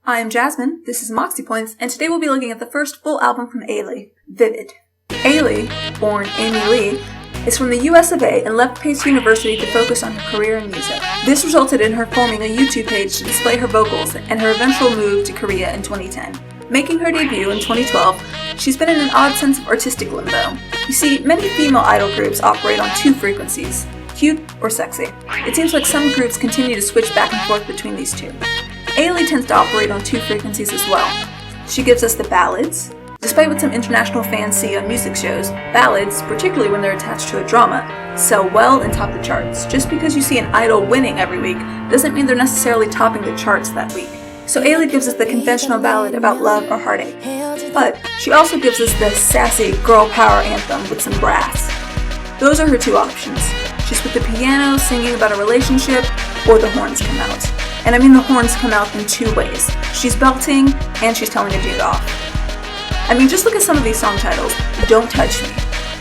I am Jasmine, this is Moxie Points, and today we'll be looking at the first full album from Ailee, Vivid. Ailee, born Amy Lee, is from the US of A and left Pace University to focus on her career in music. This resulted in her forming a YouTube page to display her vocals and her eventual move to Korea in 2010. Making her debut in 2012, she's been in an odd sense of artistic limbo. You see, many female idol groups operate on two frequencies, cute or sexy. It seems like some groups continue to switch back and forth between these two. Ailee tends to operate on two frequencies as well. She gives us the ballads. Despite what some international fans see on music shows, ballads, particularly when they're attached to a drama, sell well and top the charts. Just because you see an idol winning every week doesn't mean they're necessarily topping the charts that week. So Ailee gives us the conventional ballad about love or heartache. But she also gives us the sassy girl power anthem with some brass. Those are her two options. She's with the piano singing about a relationship, or the horns come out. And I mean the horns come out in two ways. She's belting, and she's telling a dude off. I mean, just look at some of these song titles. Don't Touch Me,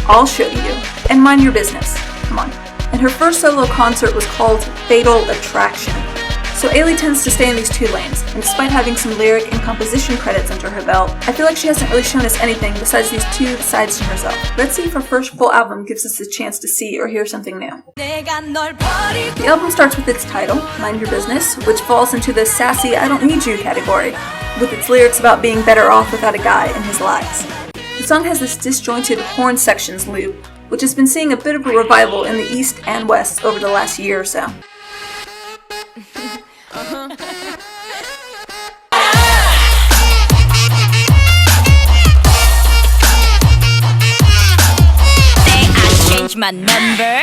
I'll Show You, and Mind Your Business. Come on. And her first solo concert was called Fatal Attraction. So Ailee tends to stay in these two lanes, and despite having some lyric and composition credits under her belt, I feel like she hasn't really shown us anything besides these two sides to herself. Let's see if her first full album gives us a chance to see or hear something new. The album starts with its title, Mind Your Business, which falls into the sassy I don't need you category, with its lyrics about being better off without a guy and his lies. The song has this disjointed horn sections loop, which has been seeing a bit of a revival in the East and West over the last year or so. My number.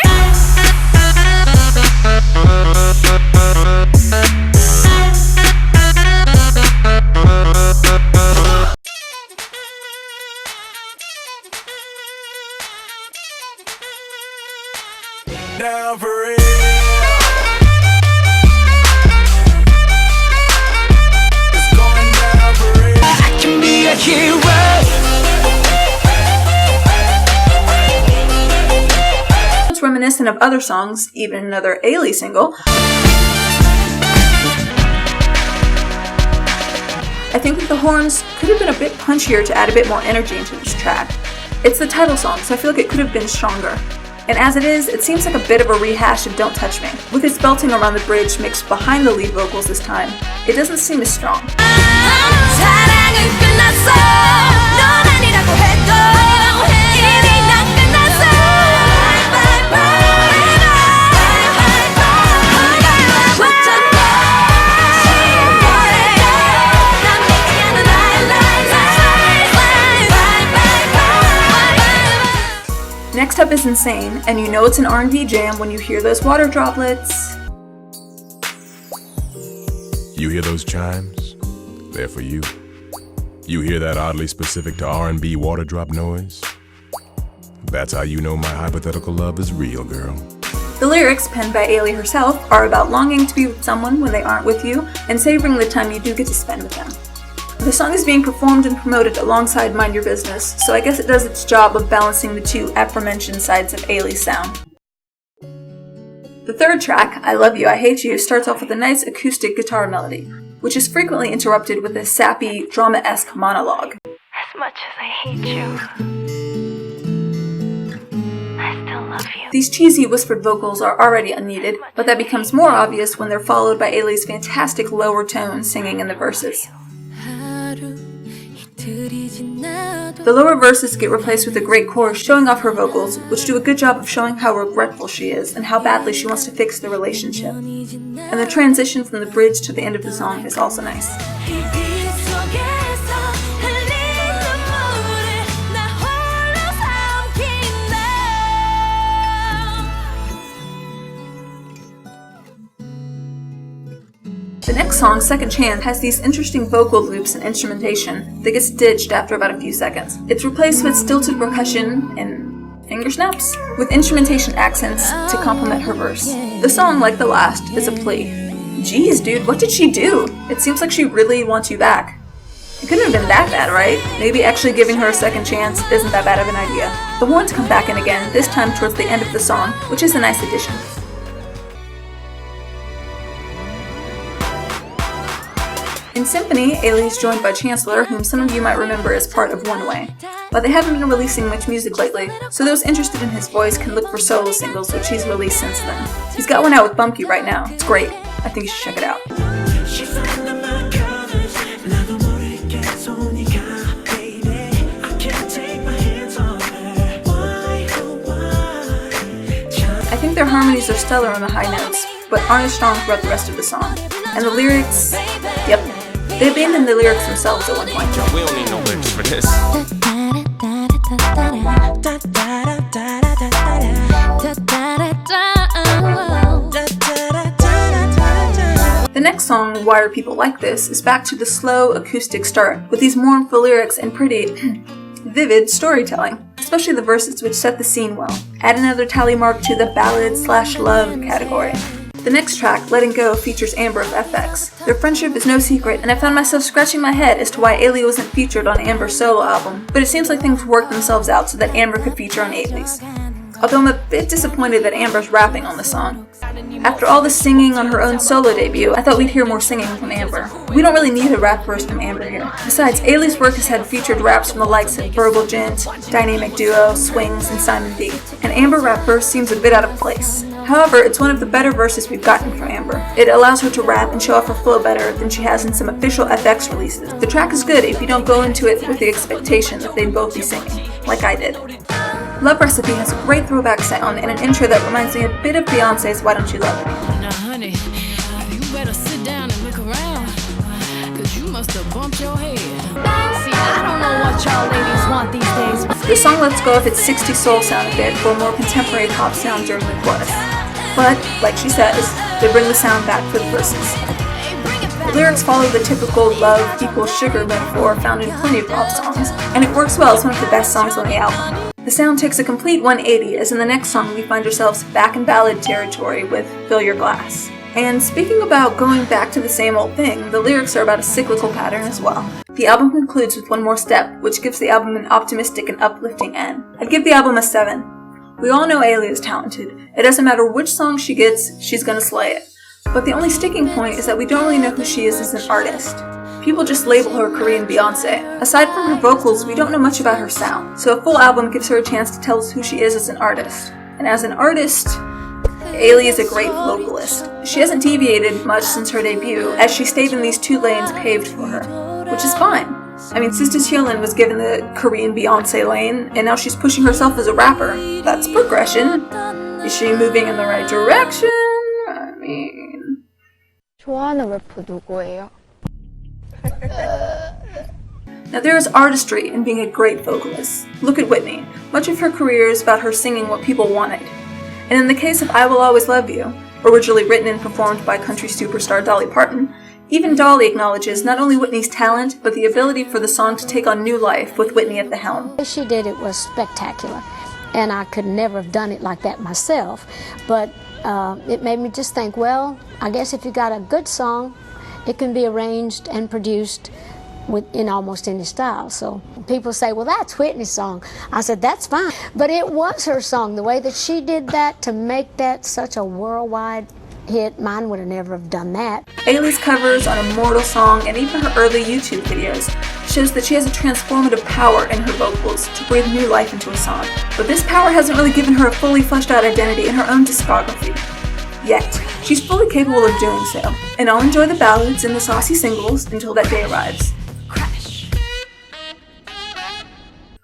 Down for real. It's going down for real. I can be a hero. Reminiscent of other songs, even another Ailee single. I think that the horns could have been a bit punchier to add a bit more energy into this track. It's the title song, so I feel like it could have been stronger. And as it is, it seems like a bit of a rehash of Don't Touch Me. With its belting around the bridge mixed behind the lead vocals this time, it doesn't seem as strong. Next up is Insane, and you know it's an R&B jam when you hear those water droplets. You hear those chimes? They're for you. You hear that oddly specific to R&B water drop noise? That's how you know my hypothetical love is real, girl. The lyrics, penned by Ailee herself, are about longing to be with someone when they aren't with you, and savoring the time you do get to spend with them. The song is being performed and promoted alongside Mind Your Business, so I guess it does its job of balancing the two aforementioned sides of Ailee's sound. The third track, I Love You, I Hate You, starts off with a nice acoustic guitar melody, which is frequently interrupted with a sappy, drama-esque monologue. As much as I hate you, I still love you. These cheesy whispered vocals are already unneeded, but that becomes more obvious when they're followed by Ailee's fantastic lower tones singing in the verses. The lower verses get replaced with a great chorus showing off her vocals, which do a good job of showing how regretful she is and how badly she wants to fix the relationship. And the transition from the bridge to the end of the song is also nice. The next song, Second Chance, has these interesting vocal loops and instrumentation that gets ditched after about a few seconds. It's replaced with stilted percussion and finger snaps, with instrumentation accents to complement her verse. The song, like the last, is a plea. Jeez, dude, what did she do? It seems like she really wants you back. It couldn't have been that bad, right? Maybe actually giving her a second chance isn't that bad of an idea. The horns come back in again, this time towards the end of the song, which is a nice addition. In Symphony, Ailee is joined by Chancellor, whom some of you might remember as part of One Way. But they haven't been releasing much music lately, so those interested in his voice can look for solo singles, which he's released since then. He's got one out with Bumkey right now. It's great. I think you should check it out. I think their harmonies are stellar on the high notes, but aren't as strong throughout the rest of the song. And the lyrics, yep, they abandoned the lyrics themselves at one point. We don't need no lyrics for this. The next song, Why Are People Like This, is back to the slow acoustic start, with these mournful lyrics and pretty vivid storytelling, especially the verses which set the scene well. Add another tally mark to the ballad/love category. The next track, Letting Go, features Amber of FX. Their friendship is no secret, and I found myself scratching my head as to why Ailee wasn't featured on Amber's solo album, but it seems like things worked themselves out so that Amber could feature on Ailee's. Although I'm a bit disappointed that Amber's rapping on the song. After all the singing on her own solo debut, I thought we'd hear more singing from Amber. We don't really need a rap verse from Amber here. Besides, Ailee's work has had featured raps from the likes of Verbal Gent, Dynamic Duo, Swings, and Simon B. An Amber rap verse seems a bit out of place. However, it's one of the better verses we've gotten from Amber. It allows her to rap and show off her flow better than she has in some official FX releases. The track is good if you don't go into it with the expectation that they'd both be singing, like I did. Love Recipe has a great throwback sound and an intro that reminds me a bit of Beyonce's Why Don't You Love Me. Now honey, you better sit down and look around, cause you must have bumped your head. See, I don't know what y'all ladies want these days. The song lets go of its 60s soul sound a bit for a more contemporary pop sound during the chorus. But, like she says, they bring the sound back for the verses. The lyrics follow the typical love equals sugar metaphor found in plenty of pop songs, and it works well as one of the best songs on the album. The sound takes a complete 180, as in the next song we find ourselves back in ballad territory with Fill Your Glass. And speaking about going back to the same old thing, the lyrics are about a cyclical pattern as well. The album concludes with one more step, which gives the album an optimistic and uplifting end. I'd give the album a 7. We all know Ailee is talented. It doesn't matter which song she gets, she's gonna slay it. But the only sticking point is that we don't really know who she is as an artist. People just label her Korean Beyonce. Aside from her vocals, we don't know much about her sound, so a full album gives her a chance to tell us who she is as an artist. And as an artist, Ailee is a great vocalist. She hasn't deviated much since her debut, as she stayed in these 2 lanes paved for her, which is fine. I mean, Sister Hyolyn was given the Korean Beyonce lane, and now she's pushing herself as a rapper. That's progression. Is she moving in the right direction? I mean... 좋아하는 래퍼 누구예요? Now there is artistry in being a great vocalist. Look at Whitney. Much of her career is about her singing what people wanted. And in the case of I Will Always Love You, originally written and performed by country superstar Dolly Parton, even Dolly acknowledges not only Whitney's talent, but the ability for the song to take on new life with Whitney at the helm. She did it was spectacular, and I could never have done it like that myself, but it made me just think, well, I guess if you got a good song, it can be arranged and produced in almost any style. So people say, well, that's Whitney's song. I said, that's fine. But it was her song. The way that she did that to make that such a worldwide hit, mine would have never have done that. Ailee's covers on Immortal Song and even her early YouTube videos shows that she has a transformative power in her vocals to breathe new life into a song. But this power hasn't really given her a fully fleshed out identity in her own discography. Yet. She's fully capable of doing so, and I'll enjoy the ballads and the saucy singles until that day arrives.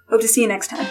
Hope to see you next time.